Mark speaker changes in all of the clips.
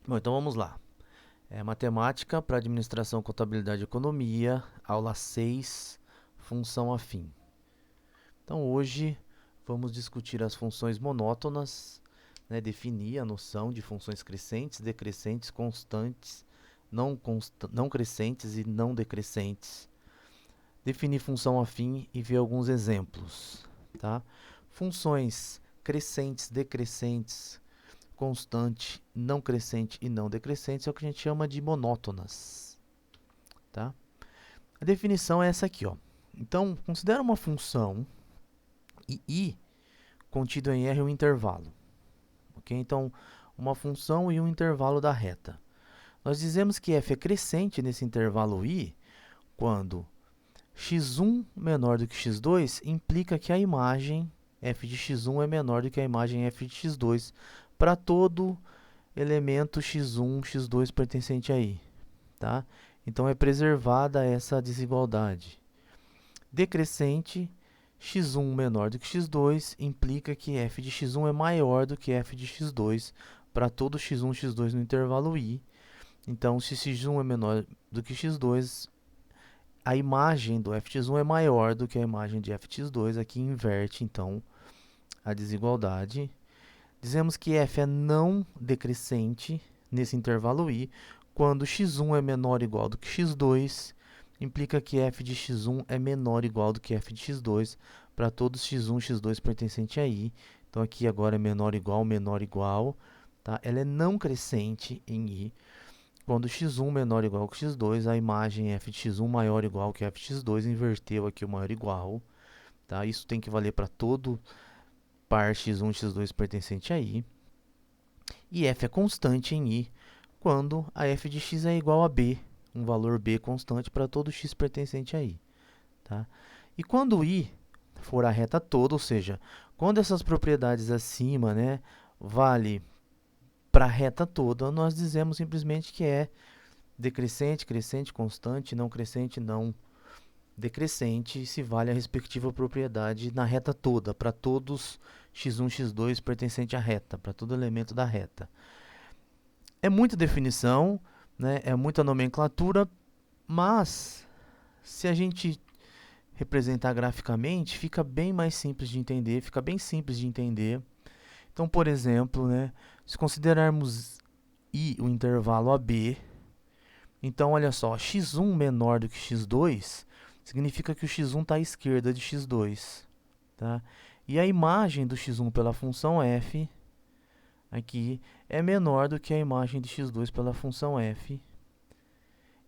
Speaker 1: Bom, então vamos lá. Matemática para administração, contabilidade e economia, aula 6, função afim. Então hoje vamos discutir as funções monótonas, né, definir a noção de funções crescentes, decrescentes, constantes, não crescentes e não decrescentes. Definir função afim e ver alguns exemplos, tá? Funções crescentes, decrescentes, constante, não crescente e não decrescente é o que a gente chama de monótonas, tá? A definição é essa aqui, ó. Então, considera uma função e i contido em R um intervalo, ok? Então, uma função e um intervalo da reta. Nós dizemos que f é crescente nesse intervalo i quando x1 menor do que x2 implica que a imagem f de x1 é menor do que a imagem f de x2 para todo elemento x1, x2 pertencente a i, tá? Então, é preservada essa desigualdade. Decrescente, x1 menor do que x2 implica que f de x1 é maior do que f de x2 para todo x1, x2 no intervalo i. Então, se x1 é menor do que x2, a imagem do f de x1 é maior do que a imagem de f de x2. Aqui inverte, então, a desigualdade. Dizemos que f é não decrescente nesse intervalo i quando x1 é menor ou igual do que x2, implica que f de x1 é menor ou igual do que f de x2 para todos x1, x2 pertencente a i. Então, aqui agora é menor ou igual, tá? Ela é não crescente em i. Quando x1 menor ou igual que x2, a imagem f de x1 maior ou igual que f de x2, inverteu aqui o maior ou igual, tá? Isso tem que valer para todo par x1, x2 pertencente a i. E f é constante em i quando a f de x é igual a b, um valor b constante para todo x pertencente a i, tá? E quando i for a reta toda, ou seja, quando essas propriedades acima, né, vale para a reta toda, nós dizemos simplesmente que é decrescente, crescente, constante, não crescente, não decrescente, se vale a respectiva propriedade na reta toda, para todos x1, x2 pertencente à reta, para todo elemento da reta. É muita definição, né? É muita nomenclatura, mas se a gente representar graficamente, fica bem mais simples de entender, fica bem simples de entender. Então, por exemplo, né, se considerarmos i o intervalo AB, então olha só, x1 menor do que x2 significa que o x1 está à esquerda de x2, tá? E a imagem do x1 pela função f aqui é menor do que a imagem de x2 pela função f.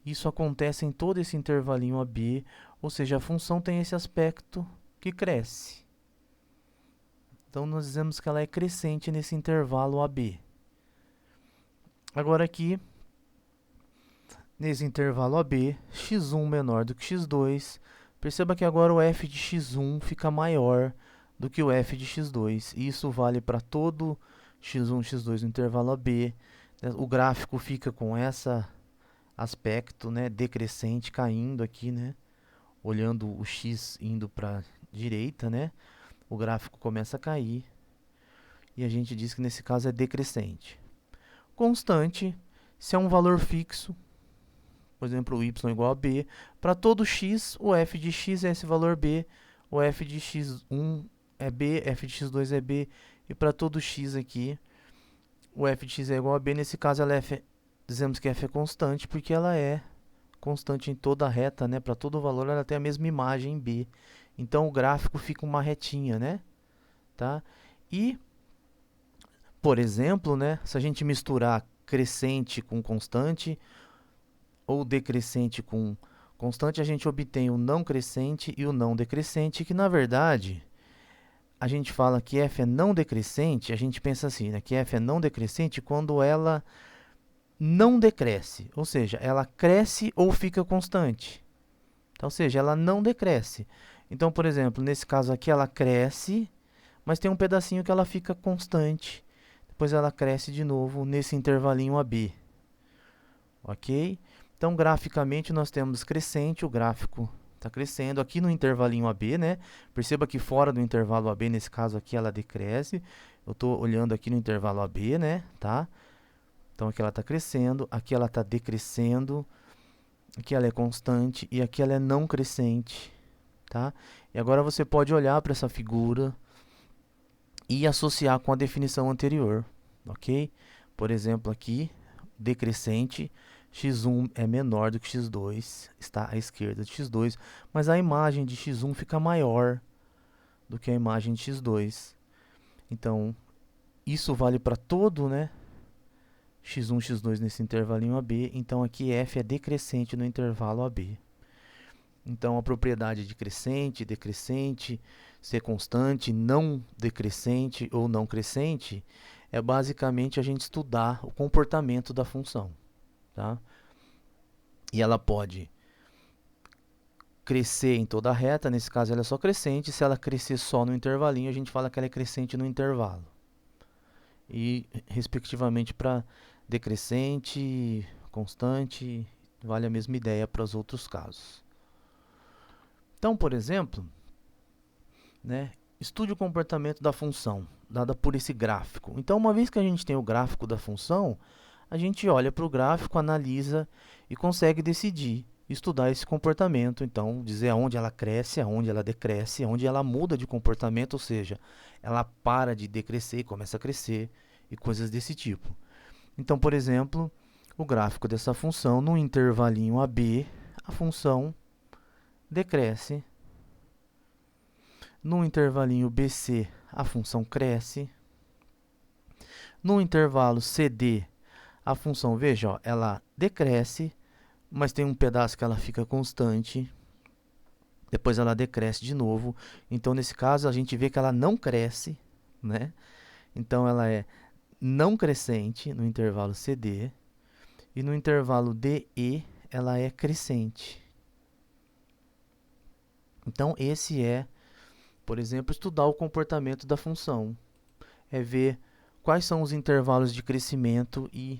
Speaker 1: Isso acontece em todo esse intervalinho AB, ou seja, a função tem esse aspecto que cresce. Então, nós dizemos que ela é crescente nesse intervalo AB. Agora aqui, nesse intervalo AB, x1 menor do que x2, perceba que agora o f de x1 fica maior do que o f de x2. Isso vale para todo x1, x2 no intervalo AB. O gráfico fica com esse aspecto, né, decrescente, caindo aqui, né, olhando o x indo para a direita, né, o gráfico começa a cair. E a gente diz que nesse caso é decrescente. Constante, se é um valor fixo, por exemplo, o y igual a b, para todo x, o f de x é esse valor b, o f de x1 é b, f de x2 é b, e para todo x aqui, o f de x é igual a b. Nesse caso, dizemos que f é constante, porque ela é constante em toda a reta, né? Para todo valor, ela tem a mesma imagem b. Então, o gráfico fica uma retinha, né? Tá? E, por exemplo, né, se a gente misturar crescente com constante, ou decrescente com constante, a gente obtém o não crescente e o não decrescente, que na verdade, a gente fala que f é não decrescente, a gente pensa assim, né, que f é não decrescente quando ela não decresce, ou seja, ela cresce ou fica constante. Então, ou seja, ela não decresce. Então, por exemplo, nesse caso aqui, ela cresce, mas tem um pedacinho que ela fica constante. Depois ela cresce de novo nesse intervalinho AB. Ok? Então, graficamente, nós temos crescente, o gráfico está crescendo. Aqui no intervalinho AB, né? Perceba que fora do intervalo AB, nesse caso aqui, ela decresce. Eu estou olhando aqui no intervalo AB, né? Tá? Então aqui ela está crescendo, aqui ela está decrescendo, aqui ela é constante e aqui ela é não crescente, tá? E agora você pode olhar para essa figura e associar com a definição anterior, ok? Por exemplo, aqui, decrescente, x1 é menor do que x2, está à esquerda de x2, mas a imagem de x1 fica maior do que a imagem de x2. Então, isso vale para todo, né? x1, x2 nesse intervalinho AB, então aqui f é decrescente no intervalo AB. Então, a propriedade de crescente, decrescente, ser constante, não decrescente ou não crescente, é basicamente a gente estudar o comportamento da função, tá? E ela pode crescer em toda a reta, nesse caso ela é só crescente, se ela crescer só no intervalinho, a gente fala que ela é crescente no intervalo. E, respectivamente, para decrescente, constante, vale a mesma ideia para os outros casos. Então, por exemplo, né, estude o comportamento da função, dada por esse gráfico. Então, uma vez que a gente tem o gráfico da função, a gente olha para o gráfico, analisa e consegue decidir, estudar esse comportamento. Então, dizer aonde ela cresce, aonde ela decresce, aonde ela muda de comportamento, ou seja, ela para de decrescer e começa a crescer e coisas desse tipo. Então, por exemplo, o gráfico dessa função, no intervalinho AB, a função decresce. No intervalinho BC, a função cresce. No intervalo CD, a função, veja, ó, ela decresce, mas tem um pedaço que ela fica constante. Depois ela decresce de novo. Então, nesse caso, a gente vê que ela não cresce, né? Então, ela é não crescente no intervalo CD. E no intervalo DE, ela é crescente. Então, esse é, por exemplo, estudar o comportamento da função. É ver quais são os intervalos de crescimento e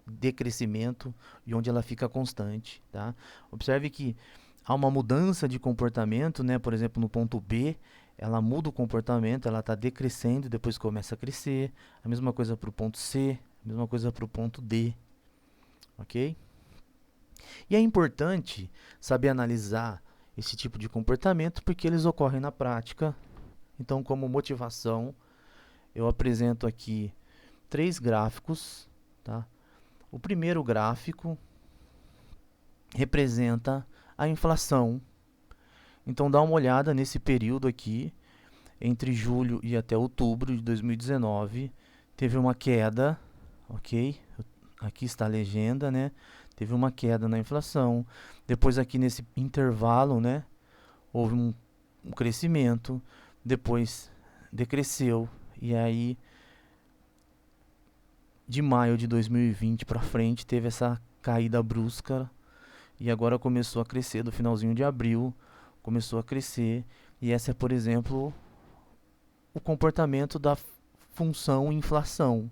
Speaker 1: decrescimento e onde ela fica constante, tá? Observe que há uma mudança de comportamento, né? Por exemplo, no ponto B, ela muda o comportamento, ela está decrescendo, depois começa a crescer. A mesma coisa para o ponto C, a mesma coisa para o ponto D, ok? E é importante saber analisar esse tipo de comportamento porque eles ocorrem na prática. Então, como motivação, eu apresento aqui 3 gráficos, tá? O primeiro gráfico representa a inflação. Então, dá uma olhada nesse período aqui, entre julho e até outubro de 2019, teve uma queda, ok? Aqui está a legenda, né? Teve uma queda na inflação. Depois, aqui nesse intervalo, né, houve um crescimento, depois decresceu, e aí de maio de 2020 para frente teve essa caída brusca e agora começou a crescer do finalzinho de abril, começou a crescer, e essa é, por exemplo, o comportamento da função inflação,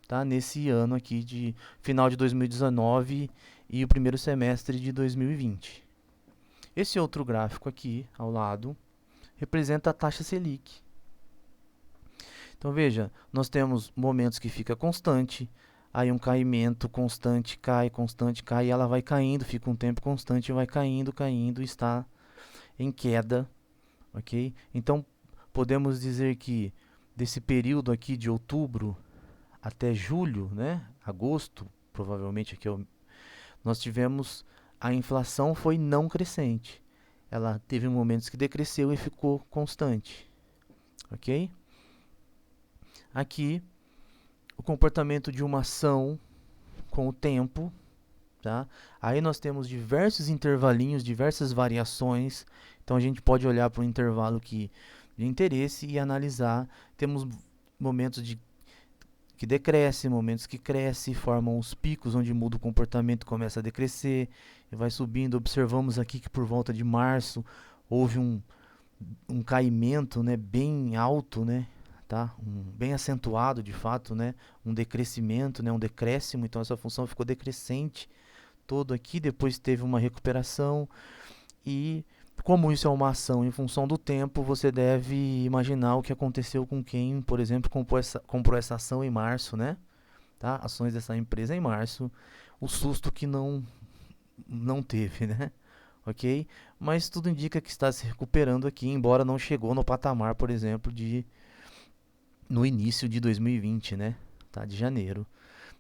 Speaker 1: tá? Nesse ano aqui de final de 2019 e o primeiro semestre de 2020. Esse outro gráfico aqui ao lado representa a taxa Selic. Então veja, nós temos momentos que fica constante, aí um caimento constante cai, e ela vai caindo, fica um tempo constante, vai caindo, caindo, está em queda, ok? Então podemos dizer que desse período aqui de outubro até julho, né, agosto, provavelmente aqui nós tivemos a inflação foi não crescente. Ela teve momentos que decresceu e ficou constante, ok? Aqui, o comportamento de uma ação com o tempo, tá? Aí nós temos diversos intervalinhos, diversas variações. Então a gente pode olhar para um intervalo de interesse e analisar. Temos momentos que decresce, momentos que cresce, formam os picos onde muda o comportamento, começa a decrescer e vai subindo. Observamos aqui que por volta de março houve um caimento, né, bem alto, né? Tá? Bem acentuado de fato, né? Um decrescimento, né? Um decréscimo, então essa função ficou decrescente todo aqui, depois teve uma recuperação e como isso é uma ação em função do tempo, você deve imaginar o que aconteceu com quem, por exemplo, comprou essa ação em março, né? tá? Ações dessa empresa em março, o susto que não teve, né? Ok? Mas tudo indica que está se recuperando aqui, embora não chegou no patamar, por exemplo, de no início de 2020, né? Tá? De janeiro.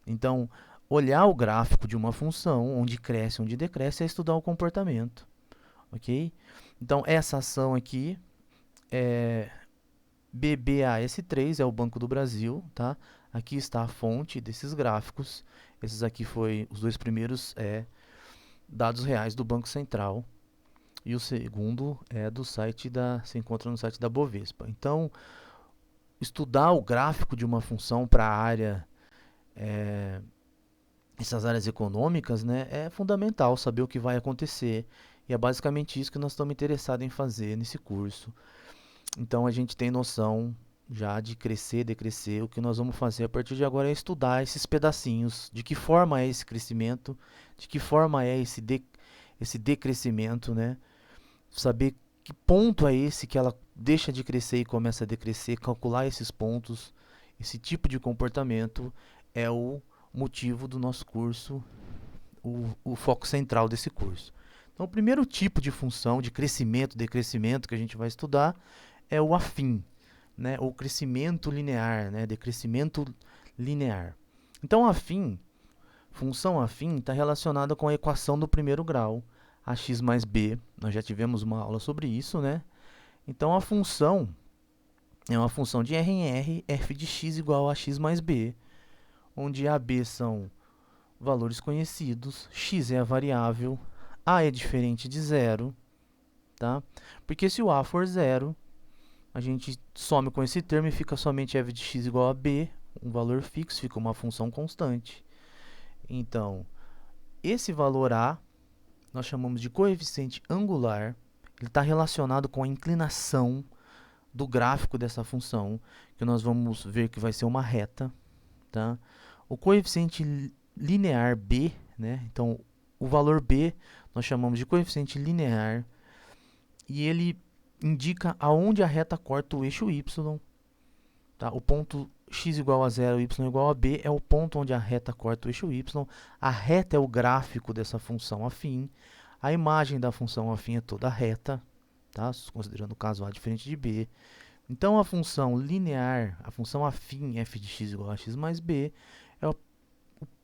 Speaker 1: Então, olhar o gráfico de uma função, onde cresce, onde decresce, é estudar o comportamento, ok? Então, essa ação aqui é BBAS3, é o Banco do Brasil, tá? Aqui está a fonte desses gráficos. Esses aqui foi os dois primeiros dados reais do Banco Central e o segundo é do site se encontra no site da Bovespa. Então, estudar o gráfico de uma função para a área essas áreas econômicas, né, é fundamental saber o que vai acontecer. E é basicamente isso que nós estamos interessados em fazer nesse curso. Então a gente tem noção já de crescer, decrescer. O que nós vamos fazer a partir de agora é estudar esses pedacinhos, de que forma é esse crescimento, de que forma é esse decrescimento, né? Saber que ponto é esse que ela deixa de crescer e começa a decrescer, calcular esses pontos, esse tipo de comportamento é o motivo do nosso curso, o foco central desse curso. Então, o primeiro tipo de função de crescimento, decrescimento que a gente vai estudar é o afim, né? Ou crescimento linear, né? Decrescimento linear. Então, afim, função afim, está relacionada com a equação do primeiro grau, ax mais b. Nós já tivemos uma aula sobre isso, né? Então, a função é uma função de R em R, f de x igual a x mais b, onde a, b são valores conhecidos, x é a variável, a é diferente de zero, tá? Porque se o a for zero, a gente some com esse termo e fica somente f de x igual a b, um valor fixo, fica uma função constante. Então, esse valor a, nós chamamos de coeficiente angular, ele está relacionado com a inclinação do gráfico dessa função, que nós vamos ver que vai ser uma reta, tá? O coeficiente linear b, né? Então, o valor b nós chamamos de coeficiente linear e ele indica aonde a reta corta o eixo y, tá? O ponto x igual a zero, y igual a b é o ponto onde a reta corta o eixo y. A reta é o gráfico dessa função afim. A imagem da função afim é toda reta, tá? Considerando o caso a diferente de b. Então, a função linear, a função afim f de x igual a x mais b, é o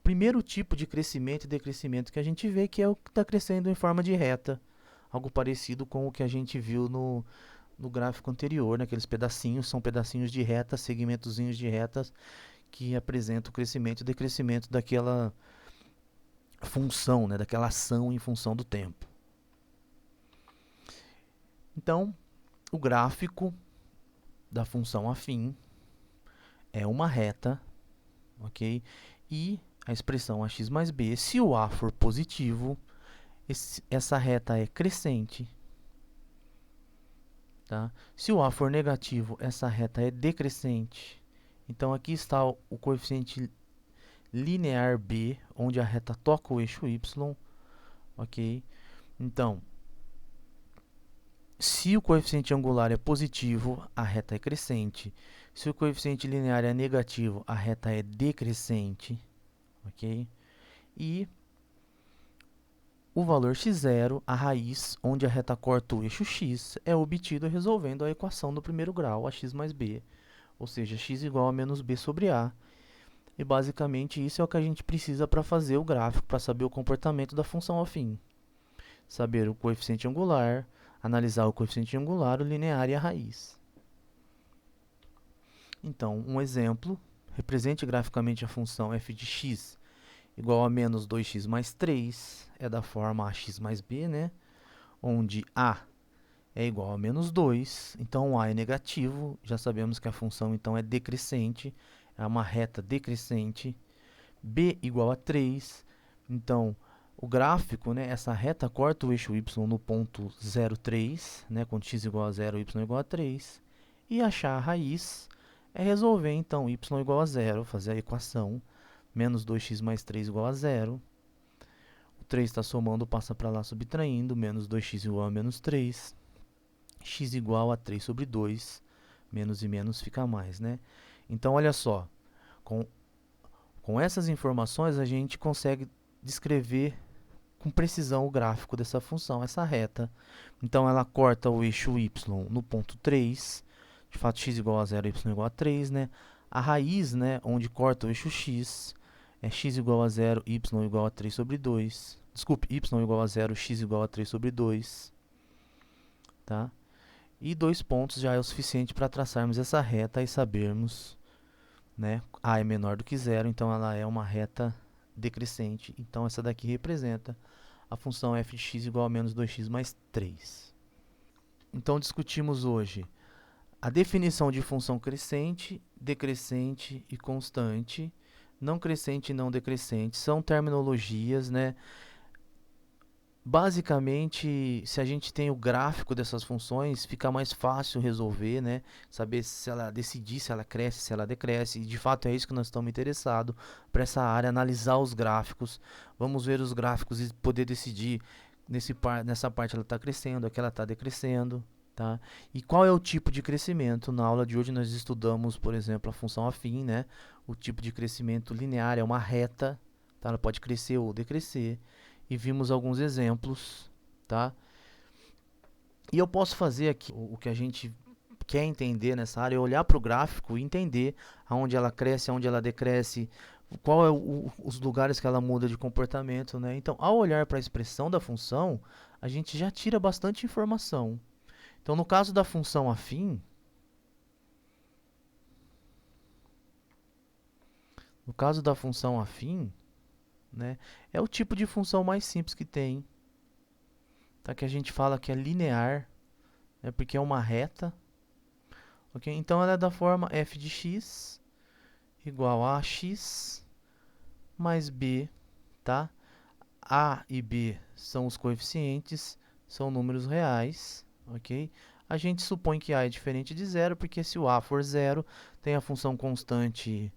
Speaker 1: primeiro tipo de crescimento e decrescimento que a gente vê, que é o que está crescendo em forma de reta. Algo parecido com o que a gente viu no gráfico anterior, naqueles pedacinhos, são pedacinhos de retas, segmentozinhos de retas, que apresentam o crescimento e decrescimento daquela função, né, daquela ação em função do tempo. Então, o gráfico da função afim é uma reta, ok? E a expressão ax mais b, se o a for positivo, essa reta é crescente. Tá? Se o a for negativo, essa reta é decrescente. Então, aqui está o coeficiente linear b, onde a reta toca o eixo y. Ok? Então, se o coeficiente angular é positivo, a reta é crescente. Se o coeficiente linear é negativo, a reta é decrescente. Ok? E o valor x0, a raiz, onde a reta corta o eixo x, é obtido resolvendo a equação do primeiro grau, ax mais b, ou seja, x igual a menos b sobre a. E basicamente isso é o que a gente precisa para fazer o gráfico, para saber o comportamento da função afim. Saber o coeficiente angular, analisar o coeficiente angular, o linear e a raiz. Então, um exemplo, represente graficamente a função f de x igual a menos 2x mais 3, é da forma ax mais b, né? Onde a é igual a menos 2, então a é negativo, já sabemos que a função então é decrescente, é uma reta decrescente, b igual a 3, então o gráfico, né, essa reta corta o eixo y no ponto 0,3, né, quando x igual a 0, y igual a 3, e achar a raiz é resolver então y igual a 0, fazer a equação, menos 2x mais 3 igual a 0, o 3 está somando, passa para lá subtraindo, menos 2x igual a menos 3, x igual a 3 sobre 2, menos e menos fica mais, né? Então, olha só, com Com essas informações, a gente consegue descrever com precisão o gráfico dessa função, essa reta. Então, ela corta o eixo y no ponto 3, de fato, x igual a 0, y igual a 3, né? A raiz, né, onde corta o eixo x, é x igual a 0, y igual a 3 sobre 2. Desculpe, y igual a 0, x igual a 3 sobre 2. Tá? E 2 pontos já é o suficiente para traçarmos essa reta e sabermos, né, a é menor do que 0, então ela é uma reta decrescente. Então, essa daqui representa a função f de x igual a menos 2x mais 3. Então, discutimos hoje a definição de função crescente, decrescente e constante. Não crescente e não decrescente são terminologias, né? Basicamente, se a gente tem o gráfico dessas funções, fica mais fácil resolver, né? Saber se ela decidir se ela cresce, se ela decresce. E de fato é isso que nós estamos interessados para essa área, analisar os gráficos. Vamos ver os gráficos e poder decidir nessa parte ela está crescendo, aqui ela está decrescendo. Tá? E qual é o tipo de crescimento? Na aula de hoje nós estudamos, por exemplo, a função afim, né? O tipo de crescimento linear é uma reta, tá? Ela pode crescer ou decrescer. E vimos alguns exemplos, tá? E eu posso fazer aqui o que a gente quer entender nessa área, é olhar para o gráfico e entender aonde ela cresce, aonde ela decresce, qual é os lugares que ela muda de comportamento, né? Então, ao olhar para a expressão da função, a gente já tira bastante informação. Então, no caso da função afim, né, é o tipo de função mais simples que tem, tá? Que a gente fala que é linear, né, porque é uma reta. Okay? Então, ela é da forma f de x igual a x mais b, tá? A e b são os coeficientes, são números reais, ok? A gente supõe que a é diferente de zero, porque se o a for zero, tem a função constante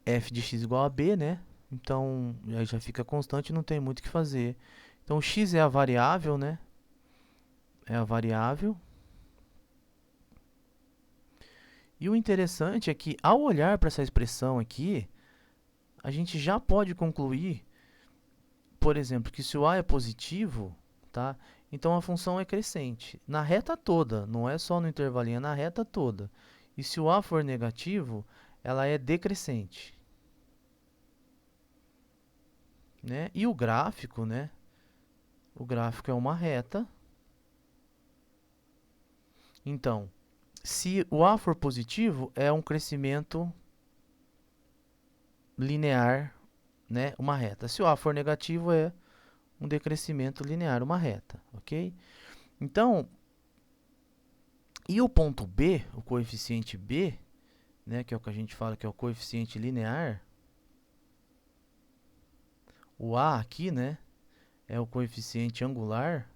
Speaker 1: f de x igual a b, né? Então, aí já fica constante, não tem muito o que fazer. Então, x é a variável, né? É a variável. E o interessante é que, ao olhar para essa expressão aqui, a gente já pode concluir, por exemplo, que se o a é positivo, tá? Então, a função é crescente. Na reta toda, não é só no intervalinho, é na reta toda. E se o a for negativo, ela é decrescente. Né? E o gráfico, né? O gráfico é uma reta. Então, se o a for positivo, é um crescimento linear, né? Uma reta. Se o a for negativo, é um decrescimento linear, uma reta, ok? Então, e o ponto B, o coeficiente B, né? Que é o que a gente fala que é o coeficiente linear. O a aqui, né? É o coeficiente angular,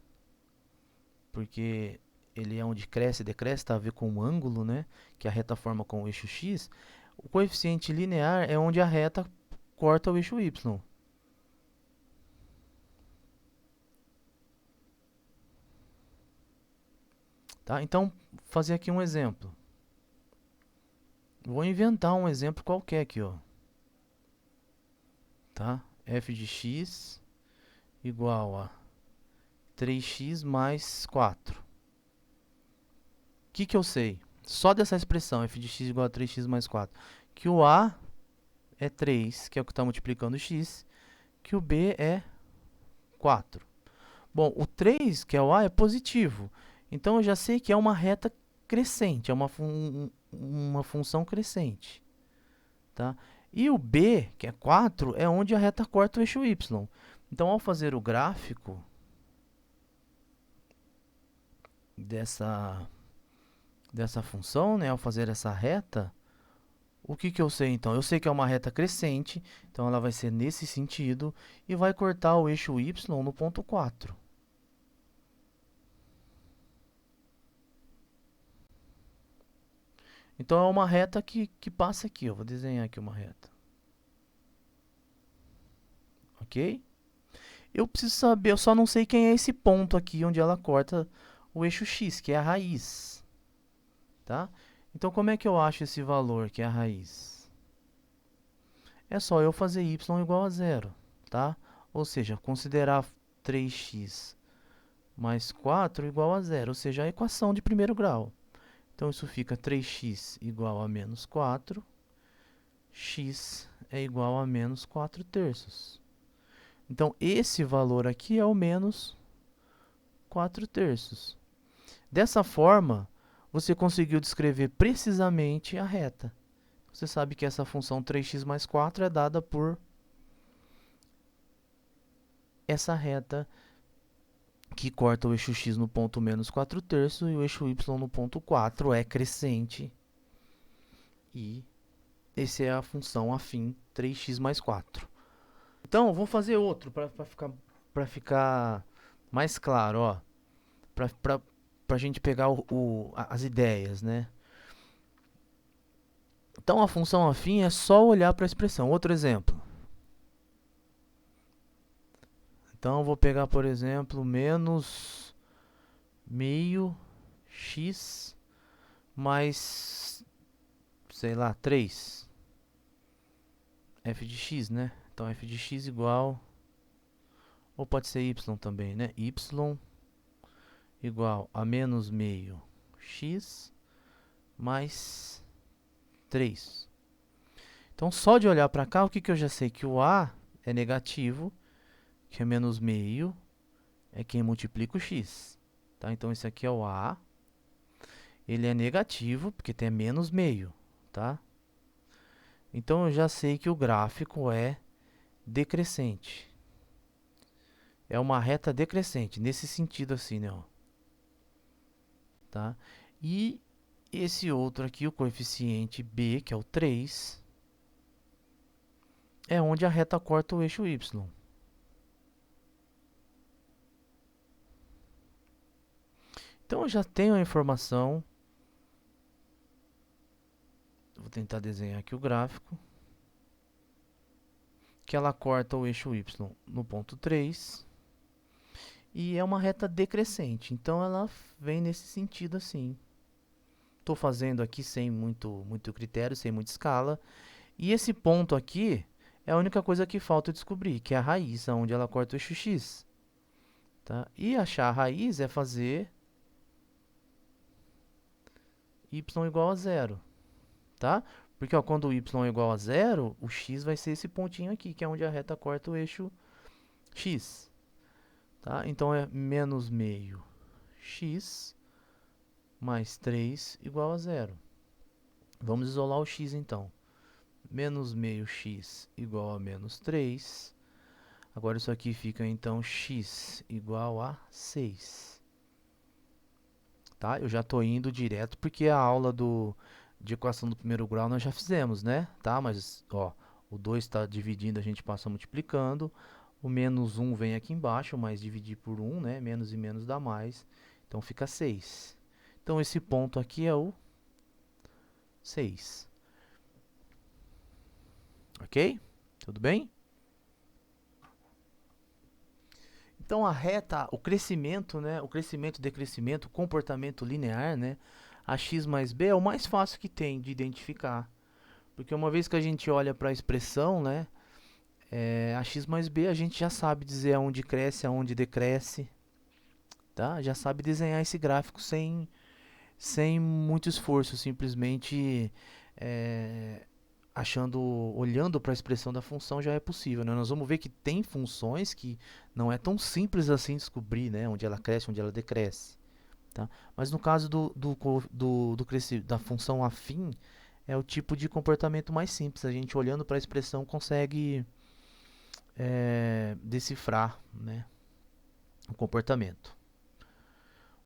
Speaker 1: porque ele é onde cresce e decresce, está a ver com o ângulo, né? Que a reta forma com o eixo x. O coeficiente linear é onde a reta corta o eixo y. Tá? Então, vou fazer aqui um exemplo. Vou inventar um exemplo qualquer aqui, ó. Tá? F de x igual a 3x mais 4. O que eu sei? Só dessa expressão, f de x igual a 3x mais 4. Que o a é 3, que é o que está multiplicando o x, que o b é 4. Bom, o 3, que é o a, é positivo. Então, eu já sei que é uma reta crescente, é uma função crescente. Tá? E o b, que é 4, é onde a reta corta o eixo y. Então, ao fazer o gráfico dessa função, né, ao fazer essa reta, o que eu sei então? Eu sei que é uma reta crescente, então ela vai ser nesse sentido e vai cortar o eixo y no ponto 4. Então é uma reta que passa aqui, eu vou desenhar aqui uma reta. Ok? Eu preciso saber, eu só não sei quem é esse ponto aqui onde ela corta o eixo x, que é a raiz. Tá? Então como é que eu acho esse valor, que é a raiz? é só eu fazer y igual a zero, tá? Ou seja, considerar 3x mais 4 igual a zero, ou seja, a equação de primeiro grau. Então, isso fica 3x igual a menos 4, x é igual a menos 4 terços. Então, esse valor aqui é o menos 4 terços. Dessa forma, você conseguiu descrever precisamente a reta. Você sabe que essa função 3x mais 4 é dada por essa reta que corta o eixo x no ponto menos 4 terços e o eixo y no ponto 4 é crescente. E essa é a função afim 3x mais 4. Então, vou fazer outro para ficar mais claro, ó. Para a gente pegar as ideias, né? Então, a função afim é só olhar para a expressão. Outro exemplo. Então, eu vou pegar, por exemplo, menos meio x mais, sei lá, 3. F de x, né? Então, f de x igual... Ou pode ser y também, né? Y igual a menos meio x mais 3. Então, só de olhar para cá, o que eu já sei? Que o a é negativo, que é menos meio, é quem multiplica o x. Tá? Então, esse aqui é o a. Ele é negativo, porque tem menos meio. Tá? Então, eu já sei que o gráfico é decrescente. É uma reta decrescente, nesse sentido assim, né? Ó. Tá? E esse outro aqui, o coeficiente b, que é o 3, é onde a reta corta o eixo y. Então, eu já tenho a informação. Vou tentar desenhar aqui o gráfico. Que ela corta o eixo y no ponto 3. E é uma reta decrescente. Então, ela vem nesse sentido assim. Estou fazendo aqui sem muito critério, sem muita escala. E esse ponto aqui é a única coisa que falta descobrir, que é a raiz, onde ela corta o eixo x. Tá? E achar a raiz é fazer y igual a zero. Tá? Porque ó, quando o y é igual a zero, o x vai ser esse pontinho aqui, que é onde a reta corta o eixo x. Tá? Então, é menos meio x mais 3 igual a zero. Vamos isolar o x, então. Menos meio x igual a menos 3. Agora, isso aqui fica, então, x igual a 6. Tá? Eu já estou indo direto, porque a aula de equação do primeiro grau nós já fizemos, né? Tá? Mas, ó, o 2 está dividindo, a gente passa multiplicando. O menos 1 vem aqui embaixo, mas dividir por 1, né? Menos e menos dá mais. Então, fica 6. Então, esse ponto aqui é o 6. Ok? Tudo bem? Então, a reta, o crescimento, né? O crescimento, decrescimento, o comportamento linear, né? A x mais b é o mais fácil que tem de identificar. Porque uma vez que a gente olha para a expressão, né? A x mais b a gente já sabe dizer aonde cresce, aonde decresce. Tá? Já sabe desenhar esse gráfico sem muito esforço, simplesmente olhando para a expressão da função já é possível, né? Nós vamos ver que tem funções que não é tão simples assim descobrir, né? Onde ela cresce, onde ela decresce. Tá? Mas no caso da função afim, é o tipo de comportamento mais simples. A gente olhando para a expressão consegue decifrar, né, o comportamento.